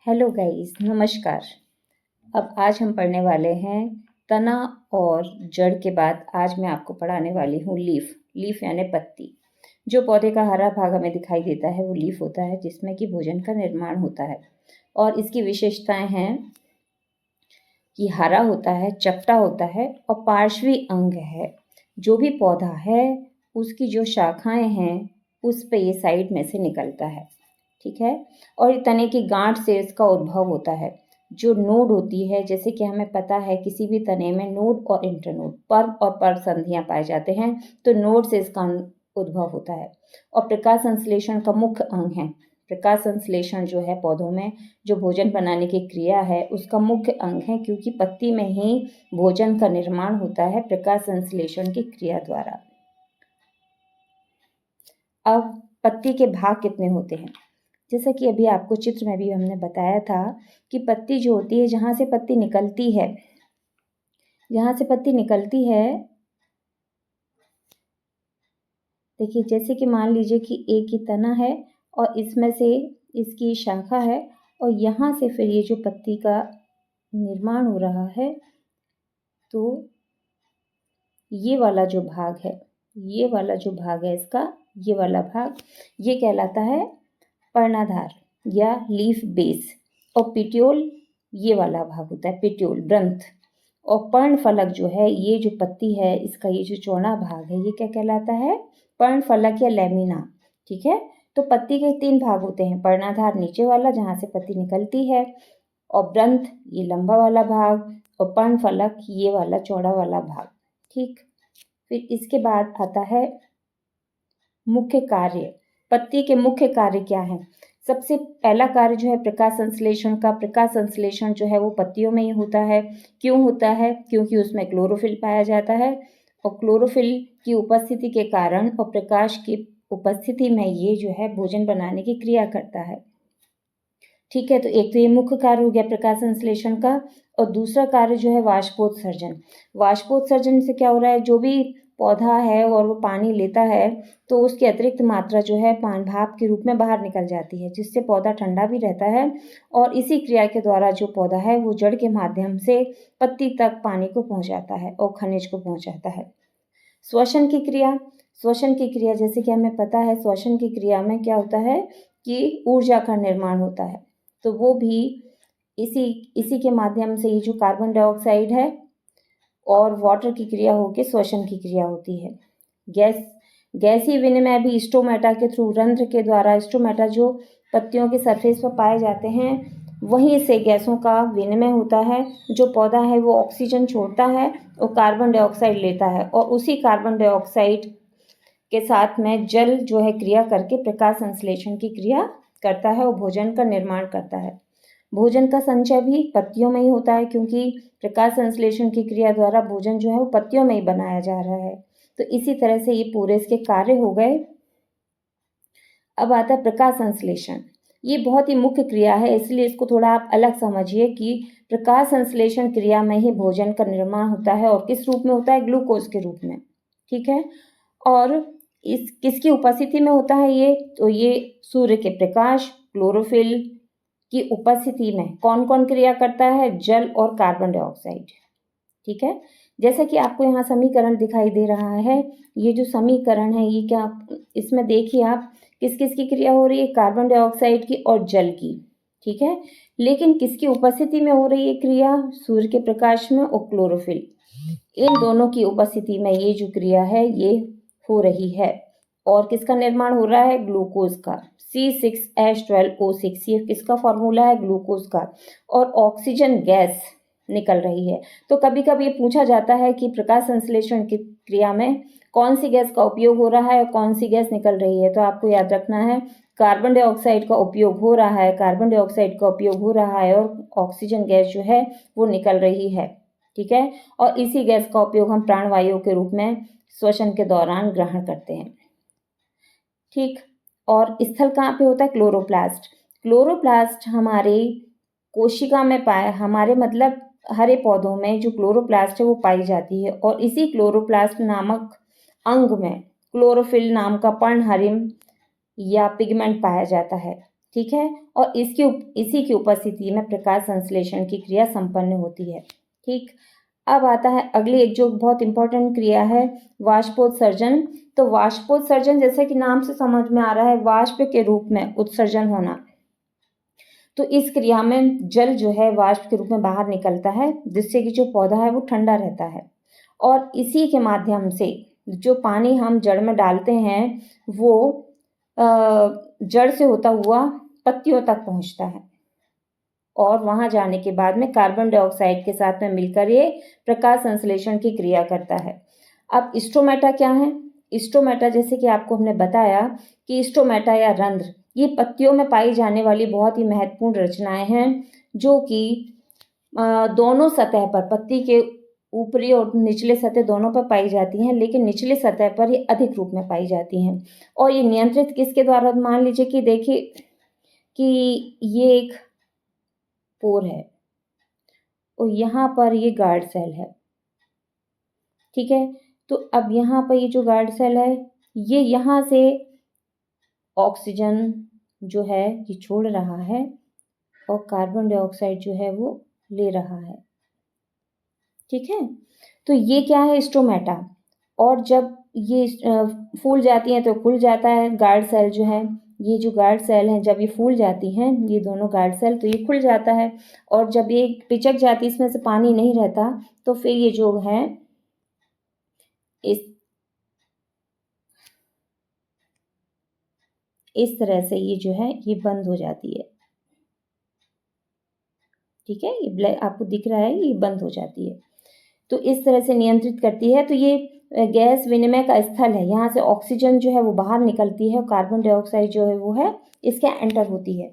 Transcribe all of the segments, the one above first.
Hello guys, नमस्कार। अब आज हम पढ़ने वाले हैं तना और जड़ के बाद आज मैं आपको पढ़ाने वाली हूँ लीफ यानी पत्ती। जो पौधे का हरा भाग हमें दिखाई देता है वो लीफ होता है, जिसमें कि भोजन का निर्माण होता है। और इसकी विशेषताएं हैं कि हरा होता है, चपटा होता है और पार्श्वी अंग है। जो भी पौधा है उसकी जो शाखाएं हैं उस पे ये साइड में से निकलता है, ठीक है। और तने की गांठ से इसका उद्भव होता है। जो नोड होती है, जैसे कि हमें पता है किसी भी तने में नोड और इंटरनोड, पर्व और पर्व संधियां पाए जाते हैं, तो नोड से इसका उद्भव होता है। और प्रकाश संश्लेषण का मुख्य अंग है। प्रकाश संश्लेषण जो है पौधों में जो भोजन बनाने की क्रिया है उसका मुख्य अंग है, क्योंकि पत्ती में ही भोजन का निर्माण होता है प्रकाश संश्लेषण की क्रिया द्वारा। अब पत्ती के भाग कितने होते हैं? जैसा कि अभी आपको चित्र में भी हमने बताया था कि पत्ती जो होती है, जहाँ से पत्ती निकलती है, देखिए, जैसे कि मान लीजिए कि एक ही तना है और इसमें से इसकी शाखा है और यहाँ से फिर ये जो पत्ती का निर्माण हो रहा है, तो ये वाला जो भाग है इसका, ये वाला भाग, ये कहलाता है पर्णाधार या लीफ बेस। और पिट्यूल, ये वाला भाग होता है पिट्यूल ग्रंथ। और पर्णफलक जो है, ये जो पत्ती है इसका ये जो चौड़ा भाग है, ये क्या कहलाता है? पर्णफलक या लैमिना, ठीक है। तो पत्ती के 3 भाग होते हैं, पर्णाधार नीचे वाला जहाँ से पत्ती निकलती है, और ग्रंथ ये लंबा वाला भाग, और पर्णफलक ये वाला चौड़ा वाला भाग, ठीक। फिर इसके बाद आता है मुख्य कार्य। पत्ती के मुख्य कार्य क्या है? सबसे पहला कार्य जो है प्रकाश संश्लेषण का। प्रकाश संश्लेषण जो है वो पत्तियों में ही होता है। क्यों होता है? क्योंकि उसमें क्लोरोफिल पाया जाता है, और क्लोरोफिल की उपस्थिति के कारण और प्रकाश की उपस्थिति में ये जो है भोजन बनाने की क्रिया करता है, ठीक है। तो एक तो ये मुख्य कार्य हो गया प्रकाश संश्लेषण का। और दूसरा कार्य जो है वाष्पोत्सर्जन। वाष्पोत्सर्जन से क्या हो रहा है? जो भी पौधा है और वो पानी लेता है तो उसकी अतिरिक्त मात्रा जो है भाप के रूप में बाहर निकल जाती है, जिससे पौधा ठंडा भी रहता है। और इसी क्रिया के द्वारा जो पौधा है वो जड़ के माध्यम से पत्ती तक पानी को पहुंचाता है और खनिज को पहुंचाता है। श्वसन की क्रिया, जैसे कि हमें पता है श्वसन की क्रिया में क्या होता है कि ऊर्जा का निर्माण होता है। तो वो भी इसी के माध्यम से, ये जो कार्बन डाइऑक्साइड है और वाटर की क्रिया होकर श्वसन की क्रिया होती है। गैसीय विनिमय भी स्टोमेटा के थ्रू, रंध्र के द्वारा। स्टोमेटा जो पत्तियों के सरफेस पर पाए जाते हैं, वहीं से गैसों का विनिमय होता है। जो पौधा है वो ऑक्सीजन छोड़ता है और कार्बन डाइऑक्साइड लेता है, और उसी कार्बन डाइऑक्साइड के साथ में जल जो है क्रिया करके प्रकाश संश्लेषण की क्रिया करता है और भोजन का निर्माण करता है। भोजन का संचय भी पत्तियों में ही होता है, क्योंकि प्रकाश संश्लेषण की क्रिया द्वारा भोजन जो है वो पत्तियों में ही बनाया जा रहा है। तो इसी तरह से ये पूरे इसके कार्य हो गए। अब आता है प्रकाश संश्लेषण। ये बहुत ही मुख्य क्रिया है, इसलिए इसको थोड़ा आप अलग समझिए कि प्रकाश संश्लेषण क्रिया में ही भोजन का निर्माण होता है। और किस रूप में होता है? ग्लूकोज के रूप में, ठीक है। और इस किसकी उपस्थिति में होता है ये? तो ये सूर्य के प्रकाश, क्लोरोफिल की उपस्थिति में कौन कौन क्रिया करता है? जल और कार्बन डाइऑक्साइड, ठीक है। जैसा कि आपको यहाँ समीकरण दिखाई दे रहा है, ये जो समीकरण है ये क्या, इसमें देखिए आप किस किस की क्रिया हो रही है? कार्बन डाइऑक्साइड की और जल की, ठीक है। लेकिन किसकी उपस्थिति में हो रही है क्रिया? सूर्य के प्रकाश में और क्लोरोफिल, इन दोनों की उपस्थिति में ये जो क्रिया है ये हो रही है। और किसका निर्माण हो रहा है? ग्लूकोज का, C6H12O6। ये किसका फॉर्मूला है? ग्लूकोज का। और ऑक्सीजन गैस निकल रही है। तो कभी कभी ये पूछा जाता है कि प्रकाश संश्लेषण की क्रिया में कौन सी गैस का उपयोग हो रहा है और कौन सी गैस निकल रही है? तो आपको याद रखना है कार्बन डाइऑक्साइड का उपयोग हो रहा है, और ऑक्सीजन गैस जो है वो निकल रही है, ठीक है। और इसी गैस का उपयोग हम प्राणवायु के रूप में श्वसन के दौरान ग्रहण करते हैं, ठीक। और स्थल कहाँ पे होता है? क्लोरोप्लास्ट हमारे कोशिका में हमारे मतलब हरे पौधों में जो क्लोरोप्लास्ट है वो पाई जाती है। और इसी क्लोरोप्लास्ट नामक अंग में क्लोरोफिल नाम का पर्णहरिम या पिगमेंट पाया जाता है। ठीक है। और इसी की उपस्थिति में प्रकाश संश्लेषण की क्रिया संपन्न होती है। ठीक, अब आता है अगली एक जो बहुत इंपॉर्टेंट क्रिया है, वाष्पोत्सर्जन। तो वाष्पोत्सर्जन जैसे कि नाम से समझ में आ रहा है, वाष्प के रूप में उत्सर्जन होना। तो इस क्रिया में जल जो है वाष्प के रूप में बाहर निकलता है, जिससे कि जो पौधा है वो ठंडा रहता है। और इसी के माध्यम से जो पानी हम जड़ में डालते हैं वो जड़ से होता हुआ पत्तियों तक पहुंचता है, और वहां जाने के बाद में कार्बन डाइऑक्साइड के साथ में मिलकर ये प्रकाश संश्लेषण की क्रिया करता है। अब स्टोमेटा क्या है? स्टोमेटा जैसे कि आपको हमने बताया कि स्टोमेटा या रंध्र ये पत्तियों में पाई जाने वाली बहुत ही महत्वपूर्ण रचनाएं हैं, जो कि दोनों सतह पर, पत्ती के ऊपरी और निचले सतह दोनों पर पाई जाती हैं, लेकिन निचले सतह पर ये अधिक रूप में पाई जाती हैं। और ये नियंत्रित किसके द्वारा? मान लीजिए कि देखिए कि ये एक पोर है और यहाँ पर ये गार्ड सेल है, ठीक है। तो अब यहाँ पर ये जो गार्ड सेल है, ये यहाँ से ऑक्सीजन जो है ये छोड़ रहा है और कार्बन डाइऑक्साइड जो है वो ले रहा है, ठीक है। तो ये क्या है? स्टोमेटा। और जब ये फूल जाती हैं तो खुल जाता है गार्ड सेल जो है, ये जो गार्ड सेल हैं जब ये फूल जाती हैं, ये दोनों गार्ड सेल, तो ये खुल जाता है। और जब ये पिचक जाती है, इसमें से पानी नहीं रहता, तो फिर ये जो है इस तरह से ये जो है ये बंद हो जाती है, ठीक है। ये ब्लैक आपको दिख रहा है, ये बंद हो जाती है। तो इस तरह से नियंत्रित करती है। तो ये गैस विनिमय का स्थल है, यहाँ से ऑक्सीजन जो है वो बाहर निकलती है और कार्बन डाइऑक्साइड जो है वो है इसके एंटर होती है।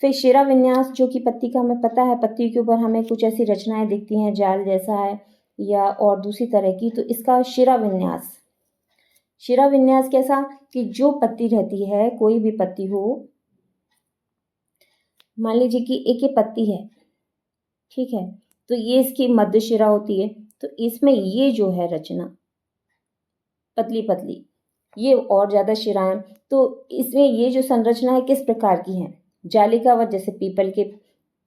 फिर शिरा विन्यास, जो कि पत्ती का हमें पता है, पत्ती के ऊपर हमें कुछ ऐसी रचनाएं दिखती हैं, जाल जैसा है या और दूसरी तरह की, तो इसका शिरा विन्यास। शिरा विन्यास कैसा? कि जो पत्ती रहती है, कोई भी पत्ती हो, मान लीजिए कि एक ये पत्ती है, ठीक है, तो ये इसकी मध्य शिरा होती है। तो इसमें ये जो है रचना पतली पतली, ये और ज़्यादा शिराएं, तो इसमें ये जो संरचना है किस प्रकार की है? जालिकावत, जैसे पीपल के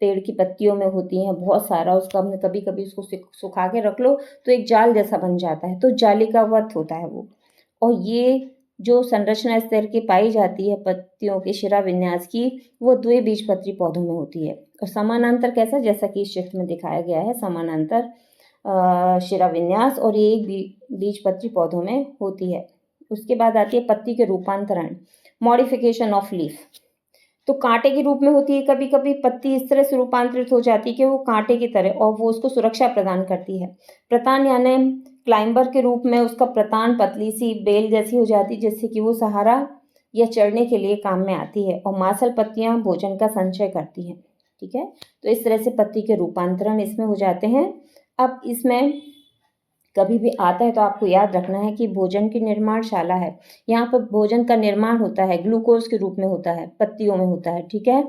पेड़ की पत्तियों में होती हैं बहुत सारा, उसका हमने कभी कभी उसको सुखा के रख लो तो एक जाल जैसा बन जाता है, तो जालिकावत होता है वो। और ये जो संरचना इस तरह की पाई जाती है पत्तियों के शिरा विन्यास की, वो द्विबीजपत्री पौधों में होती है। और समानांतर कैसा? जैसा कि इस चित्र में दिखाया गया है, समानांतर शिरा विन्यास, और ये एक बीजपत्री पौधों में होती है। उसके बाद आती है पत्ती के रूपांतरण, मॉडिफिकेशन ऑफ लीफ। तो कांटे के रूप में होती है, कभी कभी पत्ती इस तरह से रूपांतरित हो जाती है कि वो कांटे की तरह, और वो उसको सुरक्षा प्रदान करती है। प्रतान यानी क्लाइंबर के रूप में उसका प्रतान पतली सी बेल जैसी हो जाती है, जिससे कि वो सहारा या चढ़ने के लिए काम में आती है। और मांसल पत्तियां भोजन का संचय करती हैं, ठीक है। तो इस तरह से पत्ती के रूपांतरण इसमें हो जाते हैं। अब इसमें कभी भी आता है तो आपको याद रखना है कि भोजन की निर्माणशाला है, यहाँ पर भोजन का निर्माण होता है, ग्लूकोज के रूप में होता है, पत्तियों में होता है, ठीक है।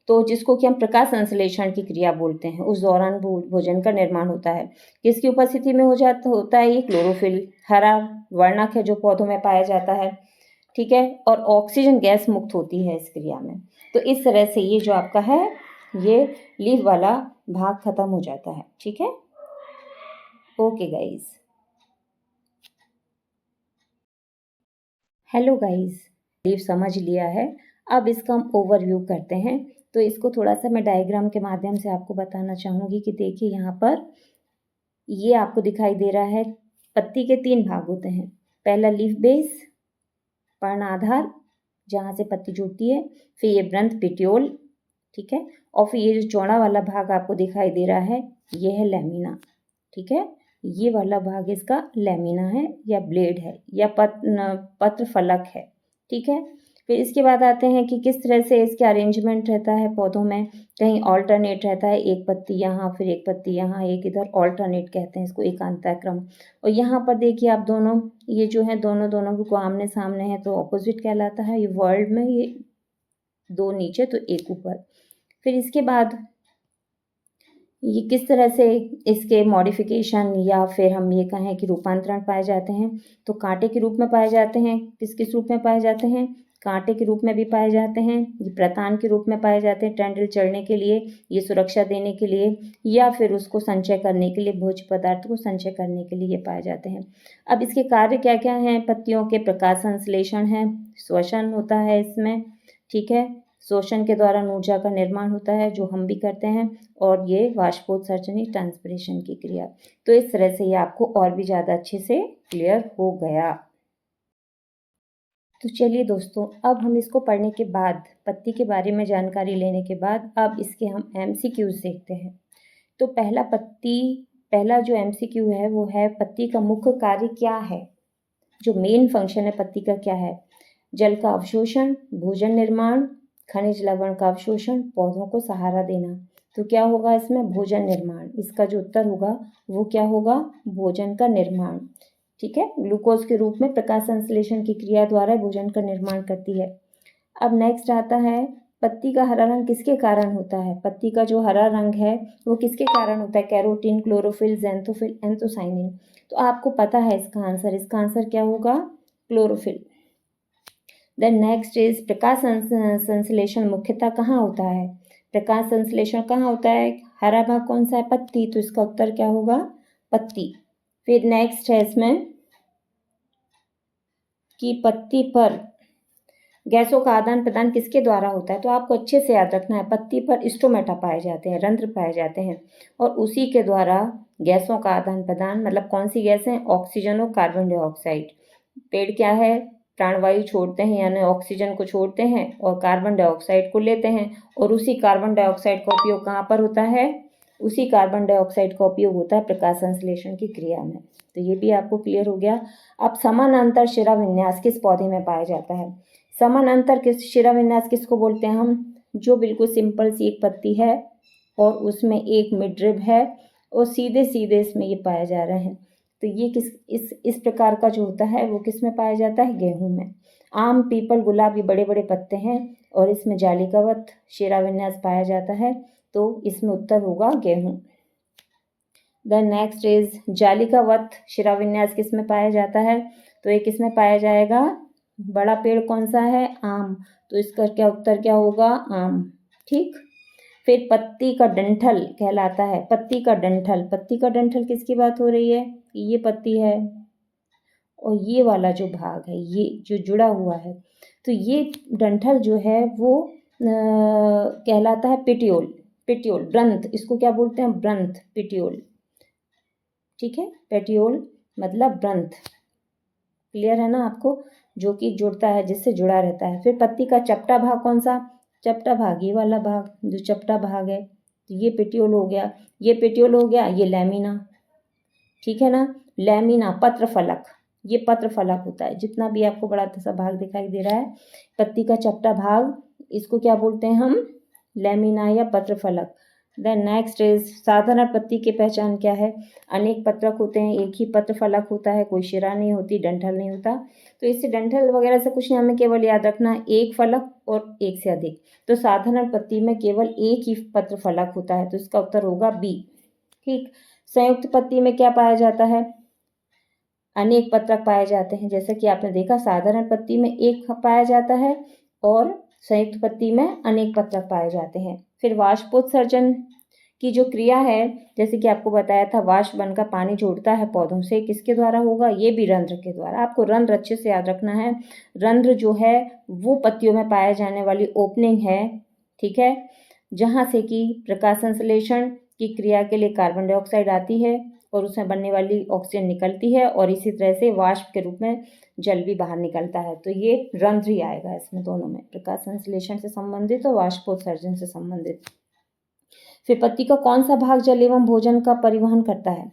तो जिसको कि हम प्रकाश संश्लेषण की क्रिया बोलते हैं, उस दौरान भोजन का निर्माण होता है। किसकी उपस्थिति में होता है? ये क्लोरोफिल, हरा वर्णक है जो पौधों में पाया जाता है, ठीक है। और ऑक्सीजन गैस मुक्त होती है इस क्रिया में। तो इस तरह से ये जो आपका है ये लीफ वाला भाग खत्म हो जाता है, ठीक है। Okay guys, hello guys, leaf समझ लिया है। अब इसका हम ओवरव्यू करते हैं। तो इसको थोड़ा सा मैं डायग्राम के माध्यम से आपको बताना चाहूँगी कि देखिए यहाँ पर ये आपको दिखाई दे रहा है, पत्ती के 3 भाग होते हैं। पहला लीफ बेस, पर्णाधार, जहाँ से पत्ती जुड़ती है, फिर ये ब्रंथ पिट्योल, ठीक है, और फिर ये जो चौड़ा वाला भाग आपको दिखाई दे रहा है ये है लैमिना, ठीक है। ये वाला भाग इसका लैमिना है या ब्लेड है या पत्र फलक है, ठीक है। फिर इसके बाद आते हैं कि किस तरह से इसके अरेंजमेंट रहता है पौधों में। कहीं ऑल्टरनेट रहता है, एक पत्ती यहाँ फिर एक पत्ती यहाँ एक इधर, ऑल्टरनेट कहते हैं इसको, एकांतर क्रम। और यहाँ पर देखिए आप दोनों, ये जो है दोनों को आमने सामने है तो ऑपोजिट कहलाता है। ये वर्ल्ड में ये 2 नीचे तो एक ऊपर। फिर इसके बाद ये किस तरह से इसके मॉडिफिकेशन या फिर हम ये कहें कि रूपांतरण पाए जाते हैं, तो कांटे के रूप में पाए जाते हैं। किस किस रूप में पाए जाते हैं? कांटे के रूप में भी पाए जाते हैं, ये प्रतान के रूप में पाए जाते हैं टैंडल चढ़ने के लिए, ये सुरक्षा देने के लिए, या फिर उसको संचय करने के लिए, भोज्य पदार्थ को संचय करने के लिए ये पाए जाते हैं। अब इसके कार्य क्या क्या हैं पत्तियों के? प्रकाश संश्लेषण है, श्वसन होता है इसमें, ठीक है, शोषण के द्वारा ऊर्जा का निर्माण होता है जो हम भी करते हैं, और ये वाष्पोत्सर्जन ट्रांसपिरेशन की क्रिया। तो इस तरह से ये आपको और भी ज़्यादा अच्छे से क्लियर हो गया। तो चलिए दोस्तों, अब हम इसको पढ़ने के बाद, पत्ती के बारे में जानकारी लेने के बाद, अब इसके हम MCQs देखते हैं। तो पहला जो MCQ है वो है पत्ती का मुख्य कार्य क्या है, जो मेन फंक्शन है पत्ती का क्या है? जल का अवशोषण, भोजन निर्माण, खनिज लवण का अवशोषण, पौधों को सहारा देना। तो क्या होगा इसमें? भोजन निर्माण। इसका जो उत्तर होगा वो क्या होगा? भोजन का निर्माण, ठीक है। ग्लूकोज के रूप में प्रकाश संश्लेषण की क्रिया द्वारा भोजन का निर्माण करती है। अब नेक्स्ट आता है, पत्ती का हरा रंग किसके कारण होता है? पत्ती का जो हरा रंग है वो किसके कारण होता है? Carotene, chlorophyll, xanthophyll, anthocyanin. तो आपको पता है इसका आंसर क्या होगा? क्लोरोफिल। देन नेक्स्ट इज प्रकाश संश्लेषण मुख्यतः कहाँ होता है? प्रकाश संश्लेषण कहाँ होता है? हरा भाग कौन सा है? पत्ती। तो इसका उत्तर क्या होगा? पत्ती। फिर नेक्स्ट है इसमें कि पत्ती पर गैसों का आदान प्रदान किसके द्वारा होता है? तो आपको अच्छे से याद रखना है, पत्ती पर स्टोमेटा पाए जाते हैं, रंध्र पाए जाते हैं, और उसी के द्वारा गैसों का आदान प्रदान, मतलब कौन सी गैसें? ऑक्सीजन और कार्बन डाइऑक्साइड। पेड़ क्या है? प्राणवायु छोड़ते हैं, यानी ऑक्सीजन को छोड़ते हैं और कार्बन डाइऑक्साइड को लेते हैं, और उसी कार्बन डाइऑक्साइड का उपयोग कहाँ पर होता है? उसी कार्बन डाइऑक्साइड का उपयोग होता है प्रकाश संश्लेषण की क्रिया में। तो ये भी आपको क्लियर हो गया। अब समानांतर शिरा विन्यास किस पौधे में पाया जाता है? समानांतर शिरा विन्यास किसको बोलते हैं हम? जो बिल्कुल सिंपल सी एक पत्ती है और उसमें एक मिडरिब है और सीधे सीधे इसमें ये पाए जा रहे हैं। तो ये इस प्रकार का जो होता है वो किस में पाया जाता है? गेहूं में। आम, पीपल, गुलाब ये बड़े बड़े पत्ते हैं और इसमें जालिकावत शिरा विन्यास पाया जाता है, तो इसमें उत्तर होगा गेहूं। देन नेक्स्ट इज जालिकावत शिरा विन्यास किस में पाया जाता है? तो ये किस में पाया जाएगा? बड़ा पेड़ कौन सा है? आम। तो इसका क्या उत्तर क्या होगा? आम, ठीक। फिर पत्ती का डंठल कहलाता है, पत्ती का डंठल किसकी बात हो रही है? ये पत्ती है और ये वाला जो भाग है ये जो जुड़ा हुआ है, तो ये डंठल जो है वो कहलाता है पिटियोल ब्रंथ। इसको क्या बोलते हैं? ब्रंथ, पिटियोल, ठीक है। पेटियोल मतलब ब्रंथ, क्लियर है ना आपको? जो कि जुड़ता है, जिससे जुड़ा रहता है। फिर पत्ती का चपटा भाग कौन सा? चपटा भाग ये वाला भाग, जो चपटा भाग है, तो ये पेटियोल हो गया, ये पेटियोल हो गया, ये लैमिना, ठीक है ना। लैमिना पत्र फलक, ये पत्र फलक होता है। जितना भी आपको बड़ा सा भाग दिखाई दे रहा है पत्ती का चपटा भाग, इसको क्या बोलते हैं हम? लैमिना या पत्र फलक। देन नेक्स्ट इज साधारण पत्ती की पहचान क्या है? अनेक पत्रक होते हैं, एक ही पत्र फलक होता है, कोई शिरा नहीं होती, डंठल नहीं होता। तो इससे डंठल वगैरह से कुछ नहीं, हमें केवल याद रखना एक फलक और एक से अधिक। तो साधारण पत्ती में केवल एक ही पत्र फलक होता है, तो इसका उत्तर होगा बी, ठीक। संयुक्त पत्ती में क्या पाया जाता है? अनेक पत्रक पाए जाते हैं। जैसे कि आपने देखा साधारण पत्ती में एक पाया जाता है और संयुक्त पत्ती में अनेक पत्रक पाए जाते हैं। फिर वाष्पोत्सर्जन की जो क्रिया है, जैसे कि आपको बताया था, वाष्प बनकर पानी जोड़ता है पौधों से, किसके द्वारा होगा? ये भी रंध्र के द्वारा। आपको रंध्र अच्छे से याद रखना है। रंध्र जो है वो पत्तियों में पाए जाने वाली ओपनिंग है, ठीक है, जहाँ से कि प्रकाश संश्लेषण की क्रिया के लिए कार्बन डाइऑक्साइड आती है और उसमें बनने वाली ऑक्सीजन निकलती है, और इसी तरह से वाष्प के रूप में जल भी बाहर निकलता है। तो ये रंध्र ही आएगा इसमें, दोनों में, प्रकाश संश्लेषण से संबंधित और वाष्पोत्सर्जन से संबंधित। फिर पत्ती का कौन सा भाग जल एवं भोजन का परिवहन करता है?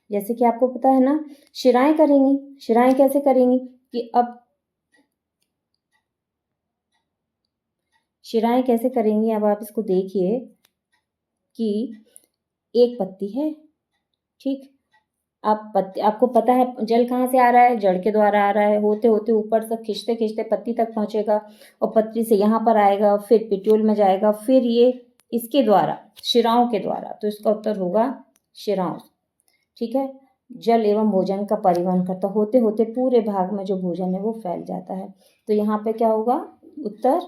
जैसे कि आपको पता है ना, शिराएं करेंगी। शिराएं कैसे करेंगी? कि अब शिराएं कैसे करेंगी, अब आप इसको देखिए कि एक पत्ती है, ठीक। आपको पता है जल कहाँ से आ रहा है? जड़ के द्वारा आ रहा है, होते होते ऊपर से खींचते खींचते पत्ती तक पहुँचेगा और पत्ती से यहाँ पर आएगा, फिर पिट्यूल में जाएगा, फिर ये इसके द्वारा, शिराओं के द्वारा। तो इसका उत्तर होगा शिराओं, ठीक है। जल एवं भोजन का परिवहन करता, होते होते पूरे भाग में जो भोजन है वो फैल जाता है। तो यहाँ पे क्या होगा, उत्तर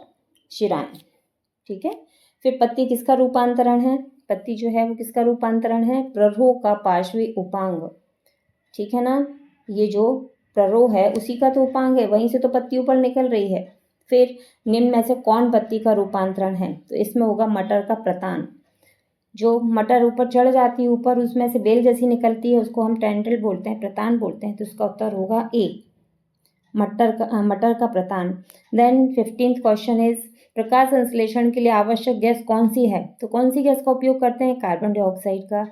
शिराएं। ठीक है। फिर पत्ती किसका रूपांतरण है, पत्ती जो है वो किसका रूपांतरण है, प्ररोह का पार्श्वी उपांग। ठीक है ना, ये जो प्ररोह है उसी का तो उपांग है, वहीं से तो पत्ती ऊपर निकल रही है। फिर निम्न में से कौन पत्ती का रूपांतरण है, तो इसमें होगा मटर का प्रतान। जो मटर ऊपर चढ़ जाती है, ऊपर उसमें से बेल जैसी निकलती है, उसको हम टेंड्रिल बोलते हैं, प्रतान बोलते हैं। तो इसका उत्तर होगा ए, मटर का प्रतान। देन 15th क्वेश्चन इज, प्रकाश संश्लेषण के लिए आवश्यक गैस कौन सी है, तो कौन सी गैस का उपयोग करते हैं, कार्बन डाइऑक्साइड का।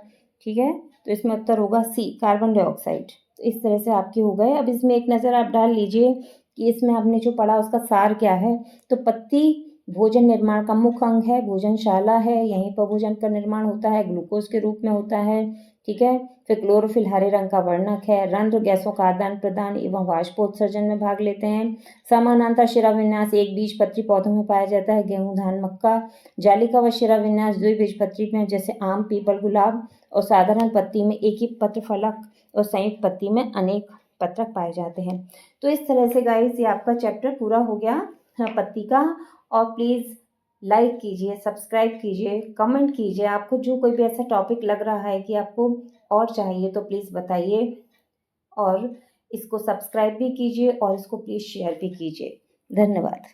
ठीक है, तो इसमें उत्तर होगा सी, कार्बन डाइऑक्साइड। तो इस तरह से आपके हो गए। अब इसमें एक नज़र आप डाल लीजिए कि इसमें हमने जो पढ़ा उसका सार क्या है। तो पत्ती भोजन निर्माण का मुख्य अंग है, भोजनशाला है, यहीं पर भोजन का निर्माण होता है, ग्लूकोज के रूप में होता है। ठीक है। फिर क्लोरोफिल हरे रंग का वर्णक है, रंध्र गैसों का आदान प्रदान एवं वाष्पोत्सर्जन में भाग लेते हैं। समानांतर शिराविन्यास एक बीजपत्री पौधों में पाया जाता है, गेहूं धान मक्का। जालिका व शिराविन्यास द्विबीजपत्री में, जैसे आम पीपल गुलाब। और साधारण पत्ती में एक ही पत्र फलक और संयुक्त पत्ती में अनेक पत्रक पाए जाते हैं। तो इस तरह से गाइस ये आपका चैप्टर पूरा हो गया पत्ती का। और प्लीज़ लाइक कीजिए, सब्सक्राइब कीजिए, कमेंट कीजिए। आपको जो कोई भी ऐसा टॉपिक लग रहा है कि आपको और चाहिए तो प्लीज़ बताइए। और इसको सब्सक्राइब भी कीजिए और इसको प्लीज़ शेयर भी कीजिए। धन्यवाद।